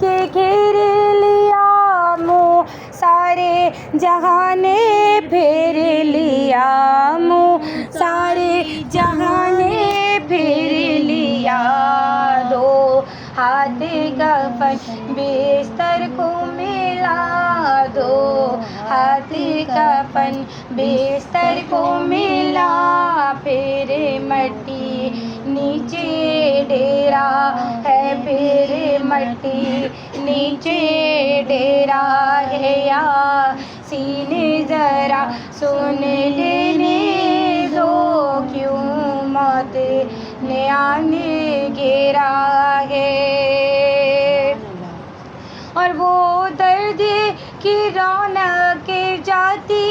کہ گھیر لیا منہ سارے جہاں نے پھیر لیا منہ سارے جہاں نے پھیر لیا دو ہاتھ کفن بستر کو ملا دو ہاتھ کفن بستر کو ملا پھر مٹی نیچے ڈیرا ہے پھر مٹی نیچے ڈیرا ہے یاسین ذرا سن لینے دو کیوں موت نے آنے گھیرا ہے اور وہ درد کی رونق جاتی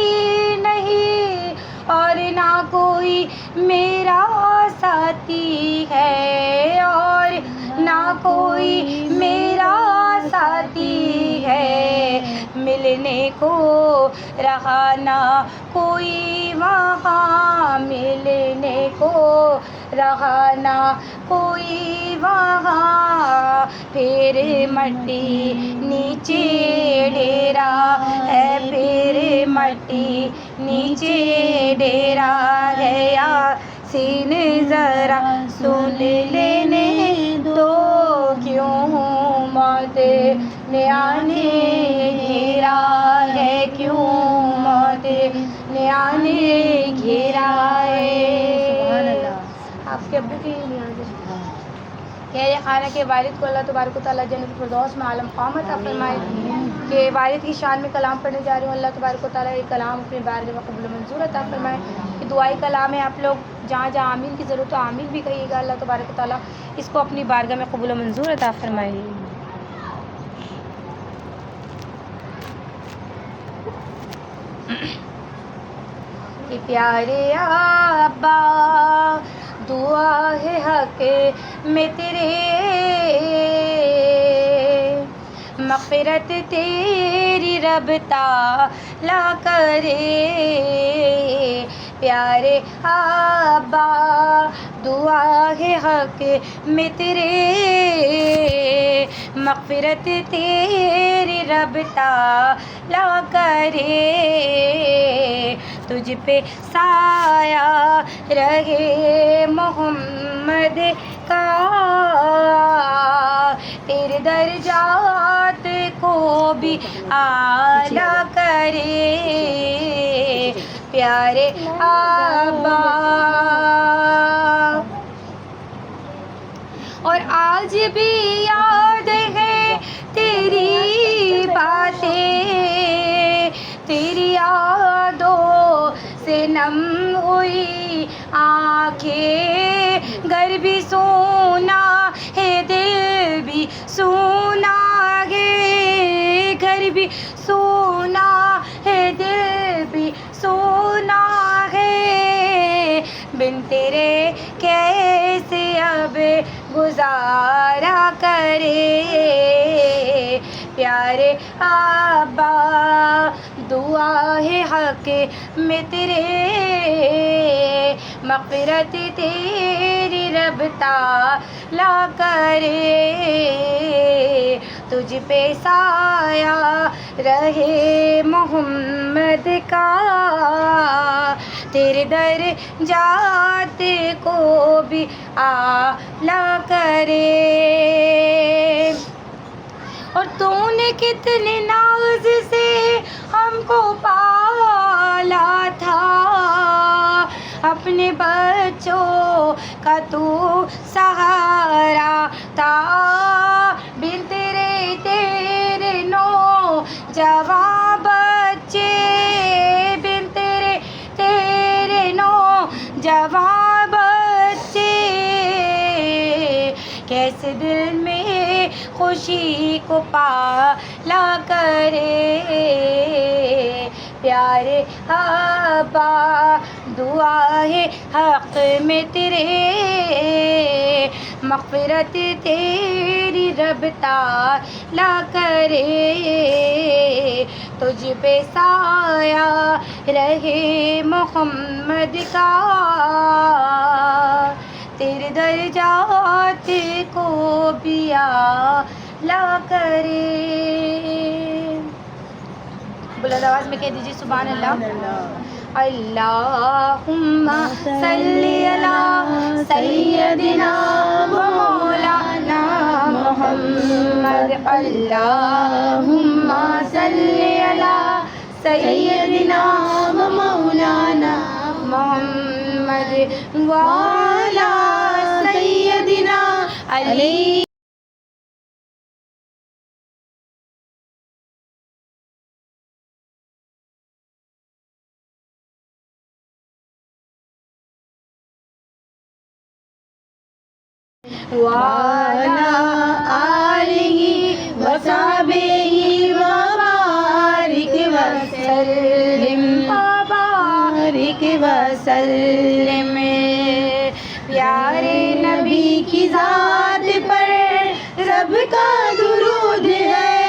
نہیں اور نہ کوئی میرا ساتھی ہے اور نہ کوئی میرا ساتھی ہے ملنے کو رہا نہ کوئی وہاں ملنے کو رہا نہ کوئی وہاں پھر مٹی نیچے ڈیرا ہے پھر مٹی نیچے ڈیرا ہے یاسین ذرا سن لینے دو کیوں موت نے آنے گھیرا ہے کیوں موت نے آنے گھیرا ہے آپ کے ابو کی کہہ خانہ کے والد کو اللہ تبارک و تعالیٰ جنت الفردوس میں عالم قامت عطا فرمائے کہ والد کی شان میں کلام پڑھنے جا رہی ہوں اللہ تبارک و تعالیٰ یہ کلام اپنے بارگاہ میں قبول و منظور عطا فرمائے کہ دعائی کلام ہے آپ لوگ جہاں جہاں آمین کی ضرورت ہو آمین بھی کہیے گا اللہ تبارک و تعالیٰ اس کو اپنی بارگاہ میں قبول و منظور عطا فرمائے کہ پیارے ابا دعا ہے حق میں تیرے مغفرت تیری رب تعالیٰ کرے پیارے ابا دعا ہے حق میں تیرے مغفرت تیری رب تعالیٰ کرے تجھ پہ سایہ رہے محمد کا تیرے درجات کو بھی اعلیٰ کرے پیارے آبا اور آج بھی یاد ہے تیری باتیں تیری یادوں سے نم ہوئی آنکھیں گھر بھی سونا ہے دل بھی سونا ہے گھر بھی سونا ہے دل بھی سونا ہے بن تیرے کیسے اب گزارا کرے پیارے آبا دعا ہے حق میں تیرے مغفرت تیری رب تعالیٰ کرے تجھ پہ سایہ رہے محمد کا تیرے درجات کو بھی اعلیٰ کرے اور تو نے کتنے ناز سے ہم کو پالا تھا اپنے بچوں کا تو سہارا تھا بن تیرے نوجوان بچے بن تیرے نوجوان بچے کیسے دل میں خوشی کو پالا کرے پیارے آبا دعا ہے حق میں تیرے مغفرت تیری رب تعالیٰ کرے تجھ پہ سایہ رہے محمد کا تیرے درجات کو بھی لا کرے. بلند آواز میں کہہ دیجیے سبحان اللہ. اللہم صلی علی سیدنا و مولانا محمد. اللہم صلی علی سیدنا و مولانا محمد وعلی سیدنا علی. وعلى آله وصحبه وبارك وسلم وبارك وسلم. پیارے نبی کی ذات پر رب کا درود ہے.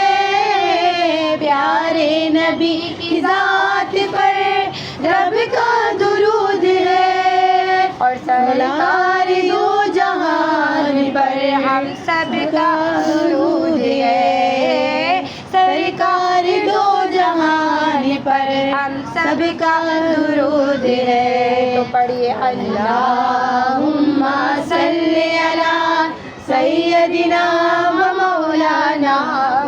پیارے نبی کی ذات پر رب کا درود ہے. اور سرکار دو جہان پر ہم سب کا درود ہے. سرکار دو جہان پر ہم سب کا درود ہے. تو پڑھیے اللہم صلی علی سیدنا و مولانا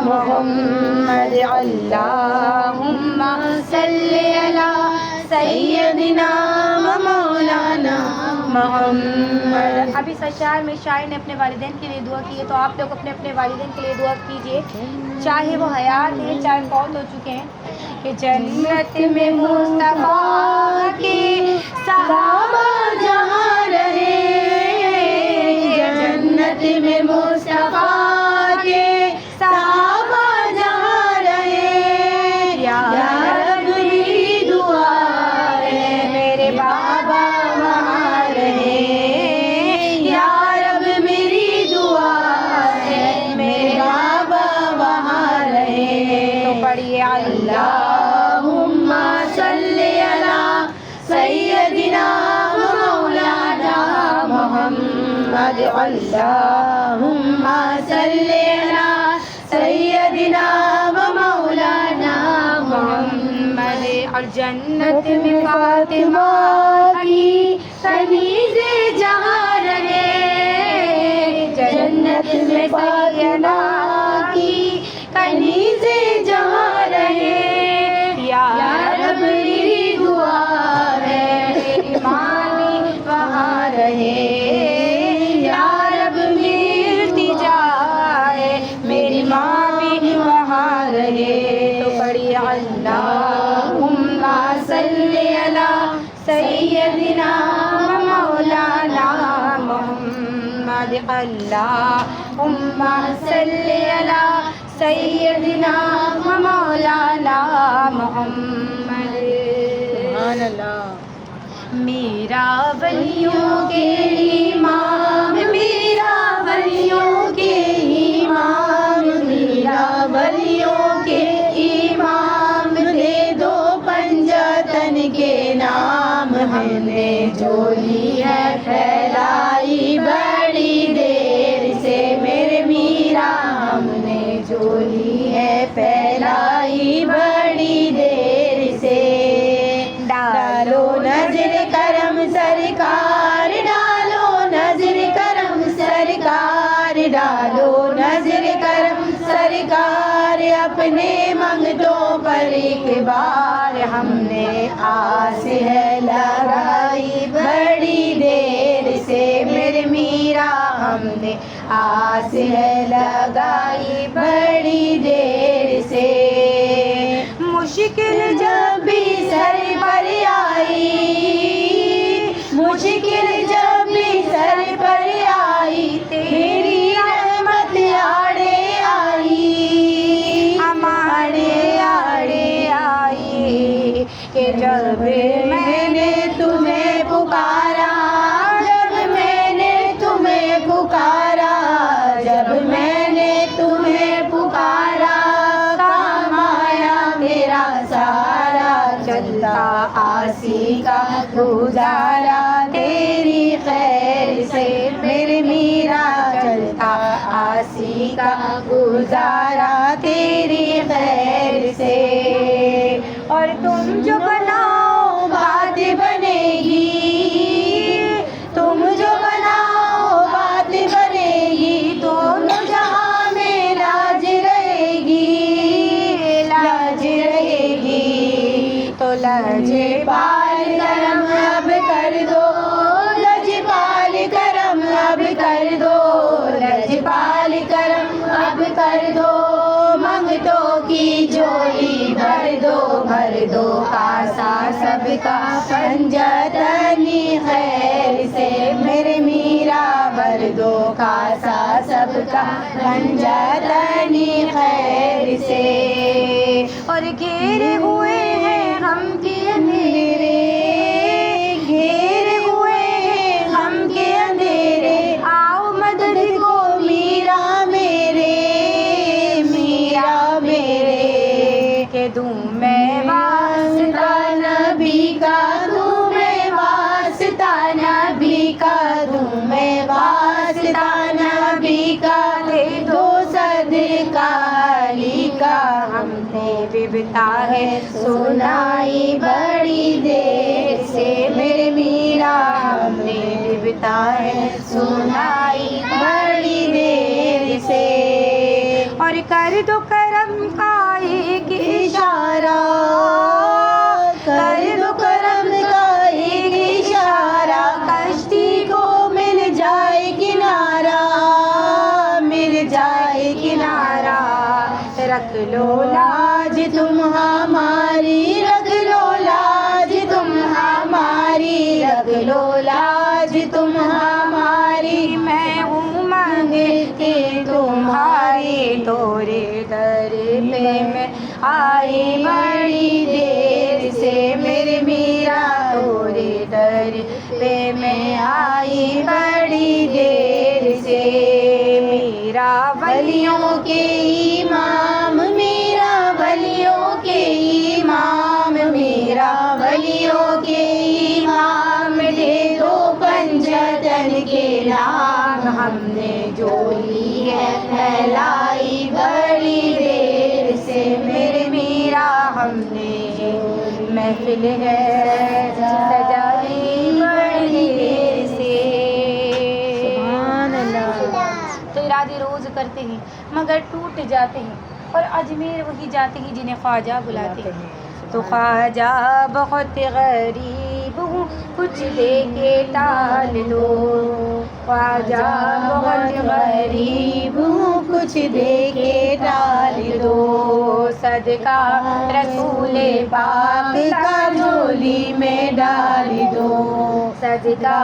محمد. اللہم صلی علی سیدنا و مولانا محمد. ابھی سشار میں شاعر نے اپنے والدین کے لیے دعا کی ہے، تو آپ لوگ اپنے اپنے والدین کے لیے دعا کیجیے، چاہے وہ حیات ہیں چاہے فوت ہو چکے ہیں، کہ جنت میں مصطفیٰ کے صحابہ جہاں رہے. جنت میں مصطفیٰ کے صحابہ جہاں رہے. یا رب میری دعا ہے میرے بابا وہاں رہے. یا رب میری دعا ہے میرے بابا وہاں رہے. تو پڑھیے اللہم صلی علی سیدنا و مولانا محمد. اللہم صلی علی سیدنا و مولانا محمد. اور جنت میں فاطمہ کی کنیز جہاں رہے. جنت میں سیدہ کی کنیز جہاں رہے. یا رب میری دعا ہے میری مانی وہاں رہے. یا رب میری التجا ہے میری ماں بھی وہاں رہے. تو پڑھیے اللہم صلی علی سیدنا و مولانا محمد. اللہم صلی علی سیدنا و مولانا محمد. سبحان اللہ. میرا ولیوں کے امام میرا ولیوں کے امام میرا ولیوں کے امام دے دو پنجتن کے نام. ہم نے جو لی ہے پھیلائی بڑی دیر سے میرے میرا. ہم نے جو لی ہے پھیلائی بڑی دیر سے. ڈالو نظر کرم سرکار ڈالو نظر کرم سرکار ڈالو نظر کرم سرکار. اپنے منگتوں پر ایک بار ہم نے آس ہے لگائی بڑی دیر سے میرے میرا. ہم نے آس ہے لگائی بڑی دیر سے. مشکل جب بھی سر پر آئی مشکل جب بھی سر پر آئی تیری رحمت آڑے آئی ہمارے آڑے آئی. کہ جب میں نے تمہیں پکارا جب میں نے تمہیں پکارا جب میں نے تمہیں پکارا کام آیا میرا سہارا. چلتا آسی کا گزارا تیری خیر سے میرے میرا. چلتا آسی کا گزارا تیری خیر سے، اور تم جو بناؤ بات بنے گی، تم جو بناؤ بات بنے گی، دونوں جہاں میں لاج رہے گی، لاج رہے گی، تو لجپال کرم اب کر دو، لجپال کرم اب کر دو، لجپال کرم اب کر دو، منگتوں کی جھولی بھر دو، بھر دو کاسا سب کا پنجتنی خیر سے، میرے میرا بھر دو کاسا سب کا پنجتنی خیر سے، اور گھیرے ہوئے ہیں غم کے اندھیرے، گھیرے ہوئے ہیں غم کے اندھیرے، آؤ مدد کو میرا میرے، میرا میرے، کہ دوں میں واسطہ نبی کا، دوں میں واسطہ نبی کا، دوں میں واسطہ نبی کا، دے دو صدقہ علی کا، ہم نے ببتا ہے سنائی بڑی دیر سے، میرے میرا ہم نے ببتا ہے سنائی بڑی دیر سے، اور کر دو کرم کا ایک اشارہ، کر دو کرم کا ایک اشارہ، کشتی کو مل جائے کنارہ، مل جائے کنارہ، رکھ لو لاج تم ہماری، رکھ لو لاج تم ہماری، رکھ لو لاج تم ہماری، میں ہوں مانگتی تمہاری، تورے در پہ میں آئی بڑی دیر سے، میرے میرا تورے در پہ میں آئی بڑی دیر سے، میرا ولیوں کے امام، میرا ولیوں کے امام، میرا ولیوں کے امام، دے دو پنجتن کے نام، ہم نے جو لی ہے پھیلائی بڑی دیر سے، میرے میرا ہم نے محفل ہے سجائی بڑی دیر سے، سبحان اللہ۔ تو ارادے روز کرتے ہیں مگر ٹوٹ جاتے ہیں، اور اجمیر وہی جاتے ہیں جنہیں خواجہ بلاتے ہیں، تو خواجہ بہت غریب ہوں کچھ دے کے ٹال دو، خواجہ بہت غریب ہوں کچھ دے کے ڈال دو، صدقہ رسول پاک کا جھولی میں ڈال دو، صدقہ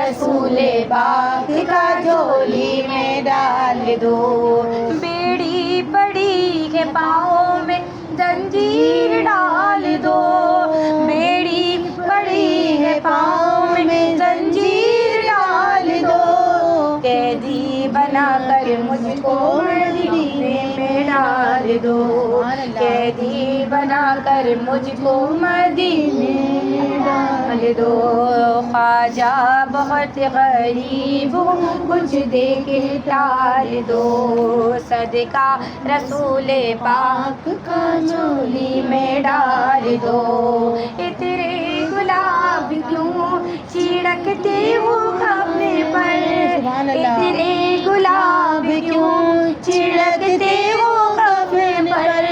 رسول پاک کا جھولی میں ڈال دو، بیڑی پڑی ہے پاؤں میں زنجیر ڈال دو، بیڑی پڑی ہے پاؤں میں زنجیر ڈال دو، قیدی بنا کر مجھ کو مدینے میں ڈال دو، قیدی بنا کر مجھ کو مدینے میں ڈال دو، خواجہ بہت غریب ہوں کچھ دے کے ڈال دو، صدقہ رسول پاک کا جھولی میں ڈال دو، تیرے گلاب کیوں چھڑکتے ہو اپنے پر، تیرے گلاب کیوں چھڑکتے ہو کفن پر،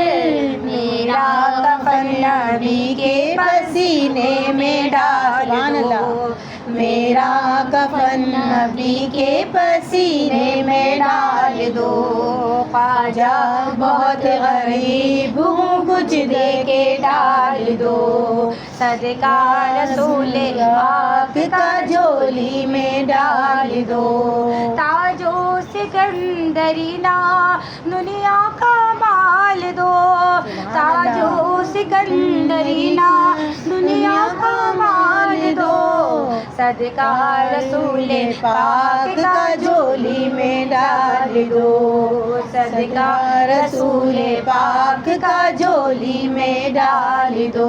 میرا کفن نبی کے پسینے میں ڈال دو، میرا کفن نبی کے پسینے میں ڈال دو، خواجہ بہت غریب ہوں کچھ دے کے ڈال دو، صدقہ رسول پاک کا جھولی میں ڈال دو، تاجو سکندری نا دنیا کا مال دو، تاجو سکندری نا دنیا کا مال دو، صدقہ رسول پاک کا جھولی میں ڈال دو، صدقہ رسول پاک کا جھولی میں ڈال دو۔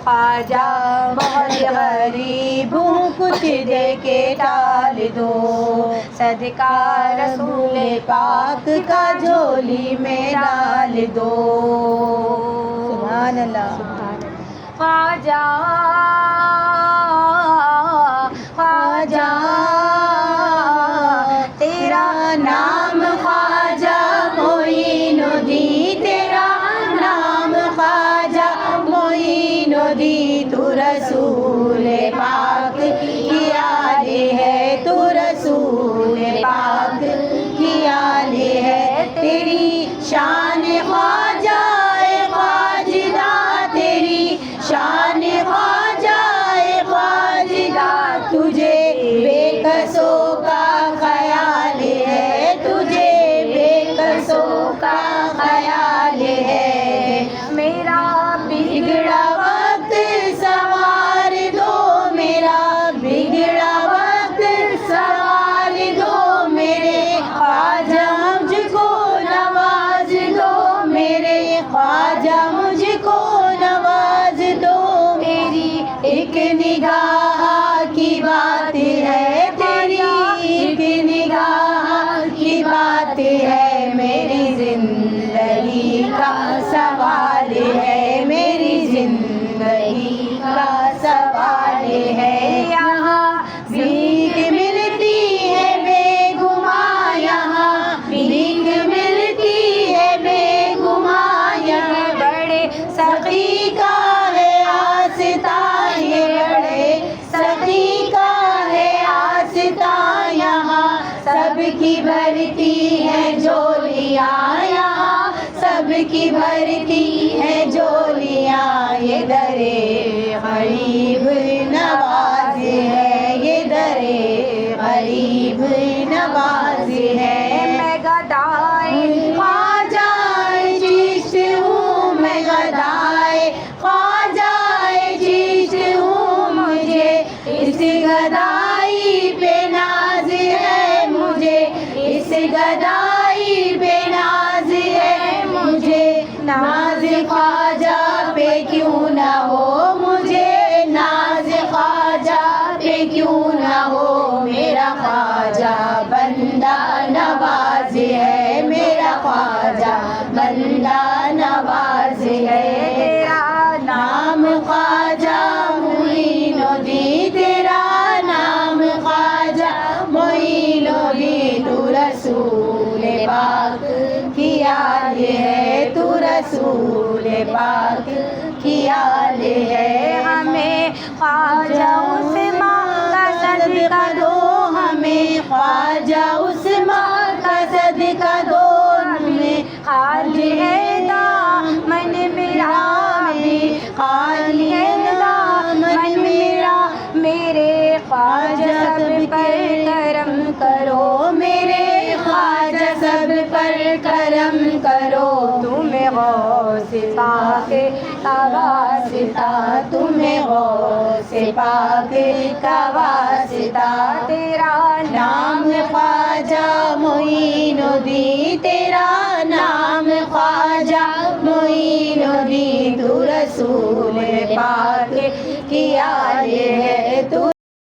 خواجہ بہت غریب ہوں کچھ دے کے ٹال دو، صدقہ رسول پاک کا جھولی میں ڈال دو۔ سبحان اللہ۔ خواجہ خواجہ تیرا نام خواجہ معین الدین، تیرا نام خواجہ معین الدین، تو رسول پاک کی آلی ہے، تو رسول پاک کی آلی ہے۔ تیری شان خواجہ خواجدہ، تیری شان خواجہ خواجدہ، تجھے بے کسوں کا خیال ہے، تجھے بے کسوں کا خیال ہے۔ میرا بگڑا وقت سوار دو، میرا بگڑا وقت سوار دو، میرے خواجہ مجھ کو نواز دو، میرے خواجہ مجھ کو نواز دو۔ تیری ایک نگاہ کی بات ہے، تیری ایک نگاہ کی بات ہے، میری زندگی کا سوال ہے، میری زندگی کا سوال ہے۔ یہاں بھیک ملتی ہے بے گماں، یہاں بھیک ملتی ہے بے گماں، یہاں بڑے سخی کا ہے آستہ، یہ بڑے سخی کا ہے آستہ، یہاں سب کی بھرتی ہے جھولیاں، یہاں سب کی بھرتی ہے جھولیاں، یہ درے غریب نواز ہے، یہ درے غریب نواز ہے۔ میں گدائے خواجہ چشت ہوں، میں گدائے خواجہ چشت ہوں، مجھے اس گدائی پہ ناز ہے، مجھے اس گدائی پہ ناز ہے، مجھے ناز خواجہ پہ کیوں نہ ہو، مجھے ناز خواجہ پہ کیوں نہ ہو، میرا خواجہ بندہ نواز ہے، میرا خواجہ بندہ نواز ہے۔ تیرا نام خواجہ معین الدین، تیرا نام خواجہ معین الدین، تو رسول پاک کی آل ہے، تو رسول پاک کی آل ہے۔ ہمیں خواجہ عثمان کا صدقہ دو، ہمیں خواجہ عثمان کا صدقہ دو، ہمیں خالی ہے دامن میرا بھی، خالی ہے دامن میرا، میرے خواجہ سب پر کرم کرو، میرے خواجہ سب پر کرم کرو، تمہیں غوث پاک کا واسطہ، تمہیں غوث پاک کا واسطہ، تیرا نام خواجہ معین الدین، تیرا نام خواجہ معین الدین، تو رسول پاک کی آل ہے، تو